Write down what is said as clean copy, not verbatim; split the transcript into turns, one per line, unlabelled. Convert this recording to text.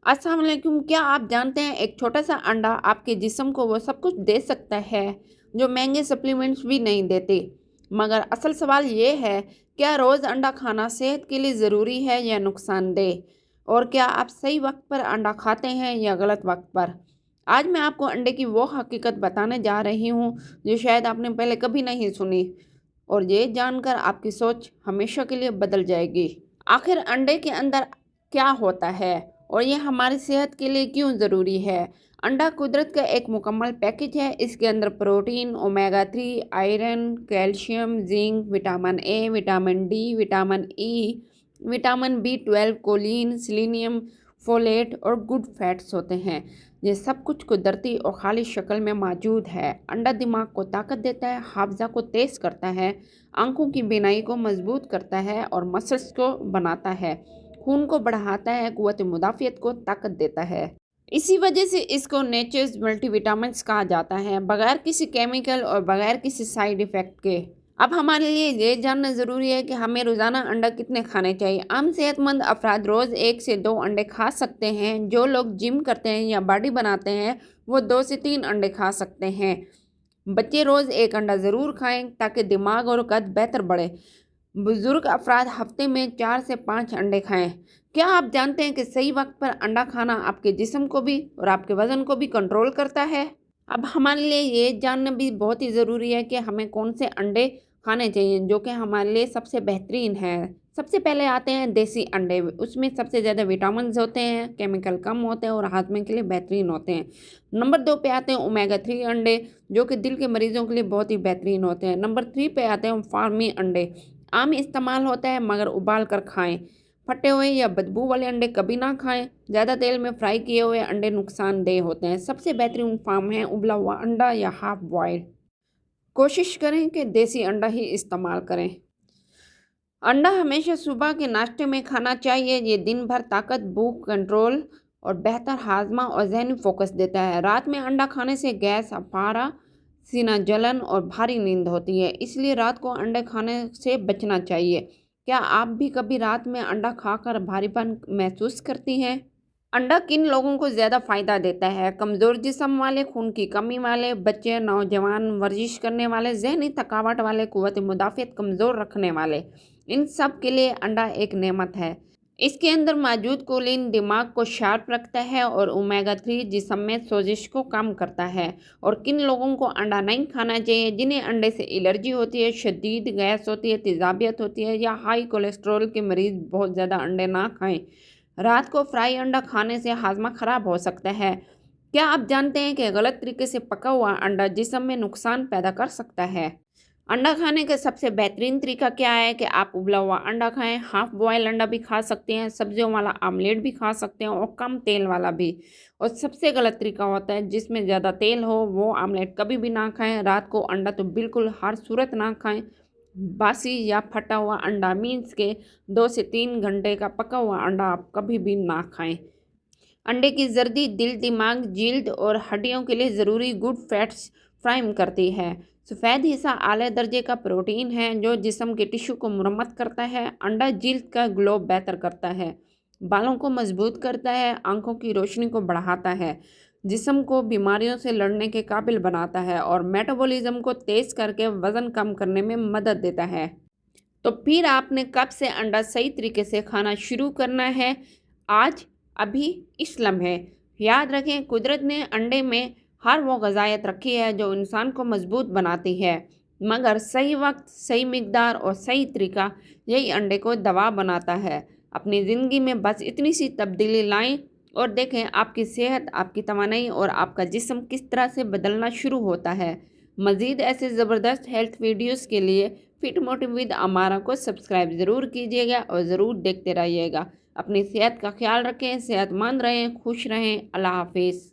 अस्सलाम वालेकुम। क्या आप जानते हैं एक छोटा सा अंडा आपके जिस्म को वो सब कुछ दे सकता है जो महंगे सप्लीमेंट्स भी नहीं देते। मगर असल सवाल ये है, क्या रोज़ अंडा खाना सेहत के लिए ज़रूरी है या नुकसानदेह? और क्या आप सही वक्त पर अंडा खाते हैं या गलत वक्त पर? आज मैं आपको अंडे की वो हकीकत बताने जा रही हूँ जो शायद आपने पहले कभी नहीं सुनी, और ये जानकर आपकी सोच हमेशा के लिए बदल जाएगी। आखिर अंडे के अंदर क्या होता है और ये हमारी सेहत के लिए क्यों ज़रूरी है? अंडा कुदरत का एक मुकम्मल पैकेज है। इसके अंदर protein, omega 3, iron, calcium, zinc, vitamin A, vitamin D, vitamin E, vitamin B12, choline, selenium, folate और गुड फैट्स होते हैं। ये सब कुछ कुदरती और खाली शक्ल में मौजूद है। अंडा दिमाग को ताकत देता है, हाफजा को तेज़ करता है, आंखों की बीनाई को मजबूत करता है और मसल्स को बनाता है, खून को बढ़ाता है, कुव्वत मुदाफ़ियत को ताकत देता है। इसी वजह से इसको नेचर्स मल्टीविटामिन्स कहा जाता है, बगैर किसी केमिकल और बगैर किसी साइड इफ़ेक्ट के। अब हमारे लिए ये जानना ज़रूरी है कि हमें रोज़ाना अंडा कितने खाने चाहिए। आम सेहतमंद अफराद रोज़ 1 से 2 अंडे खा सकते हैं। जो लोग जिम करते हैं या बॉडी बनाते हैं वो 2 से 3 अंडे खा सकते हैं। बच्चे रोज़ 1 अंडा ज़रूर खाएं ताकि दिमाग और कद बेहतर बढ़े। बुजुर्ग अफराद हफ्ते में 4 से 5 अंडे खाएं। क्या आप जानते हैं कि सही वक्त पर अंडा खाना आपके जिस्म को भी और आपके वज़न को भी कंट्रोल करता है? अब हमारे लिए ये जानना भी बहुत ही ज़रूरी है कि हमें कौन से अंडे खाने चाहिए जो कि हमारे लिए सबसे बेहतरीन है। सबसे पहले आते हैं देसी अंडे। उसमें सबसे ज़्यादा विटामिन्स होते हैं, केमिकल कम होते हैं और हाजमे के लिए बेहतरीन होते हैं। नंबर 2 पे आते हैं ओमेगा 3 अंडे, जो कि दिल के मरीज़ों के लिए बहुत ही बेहतरीन होते हैं। नंबर 3 पे आते हैं फार्मी अंडे। आम इस्तेमाल होता है मगर उबाल कर खाएं। फटे हुए या बदबू वाले अंडे कभी ना खाएं। ज़्यादा तेल में फ्राई किए हुए अंडे नुकसानदेह होते हैं। सबसे बेहतरीन फार्म है उबला हुआ अंडा या हाफ बॉइल्ड। कोशिश करें कि देसी अंडा ही इस्तेमाल करें। अंडा हमेशा सुबह के नाश्ते में खाना चाहिए। ये दिन भर ताकत, भूख कंट्रोल और बेहतर हाजमा और जहनी फोकस देता है। रात में अंडा खाने से गैस, अफारा, सीना जलन और भारी नींद होती है, इसलिए रात को अंडे खाने से बचना चाहिए। क्या आप भी कभी रात में अंडा खाकर भारीपन महसूस करती हैं? अंडा किन लोगों को ज़्यादा फ़ायदा देता है? कमज़ोर जिस्म वाले, खून की कमी वाले, बच्चे, नौजवान, वर्जिश करने वाले, ज़हनी थकावट वाले, कुव्वत मुदाफ़ियत कमज़ोर रखने वाले। इन सब के लिए अंडा एक नेमत है। इसके अंदर मौजूद कोलिन दिमाग को शार्प रखता है और ओमेगा 3 जिस्म में सोजिश को कम करता है। और किन लोगों को अंडा नहीं खाना चाहिए? जिन्हें अंडे से एलर्जी होती है, शदीद गैस होती है, तेज़ाबियत होती है या हाई कोलेस्ट्रॉल के मरीज़ बहुत ज़्यादा अंडे ना खाएं। रात को फ्राई अंडा खाने से हाजमा ख़राब हो सकता है। क्या आप जानते हैं कि गलत तरीके से पका हुआ अंडा जिस्म में नुकसान पैदा कर सकता है? अंडा खाने का सबसे बेहतरीन तरीका क्या है कि आप उबला हुआ अंडा खाएं। हाफ बॉयल अंडा भी खा सकते हैं, सब्जियों वाला आमलेट भी खा सकते हैं और कम तेल वाला भी। और सबसे गलत तरीका होता है जिसमें ज़्यादा तेल हो, वो आमलेट कभी भी ना खाएं। रात को अंडा तो बिल्कुल हर सूरत ना खाएं। बासी या फटा हुआ अंडा मीन्स के 2 से 3 घंटे का पका हुआ अंडा आप कभी भी ना खाएं। अंडे की जर्दी दिल, दिमाग, जिल्द और हड्डियों के लिए ज़रूरी गुड फैट्स फ्राइम करती है। सफ़ेद हिस्सा आले दर्जे का प्रोटीन है जो जिस्म के टिश्यू को मुरम्मत करता है। अंडा जिल्द का ग्लो बेहतर करता है, बालों को मजबूत करता है, आंखों की रोशनी को बढ़ाता है, जिस्म को बीमारियों से लड़ने के काबिल बनाता है और मेटाबॉलिज्म को तेज़ करके वज़न कम करने में मदद देता है। तो फिर आपने कब से अंडा सही तरीके से खाना शुरू करना है? आज, अभी, इस लम्हे। याद रखें, कुदरत ने अंडे में हर वो ग़िज़ायत रखी है जो इंसान को मजबूत बनाती है, मगर सही वक्त, सही मिकदार और सही तरीका यही अंडे को दवा बनाता है। अपनी ज़िंदगी में बस इतनी सी तब्दीली लाएं और देखें आपकी सेहत, आपकी तवानाई और आपका जिस्म किस तरह से बदलना शुरू होता है। मज़ीद ऐसे ज़बरदस्त हेल्थ वीडियोज़ के लिए फिट मोटिव विद अमारा को सब्सक्राइब ज़रूर कीजिएगा और ज़रूर देखते रहिएगा। अपनी सेहत का ख्याल रखें, सेहतमंद रहें, खुश रहें। अल्लाह हाफिज़।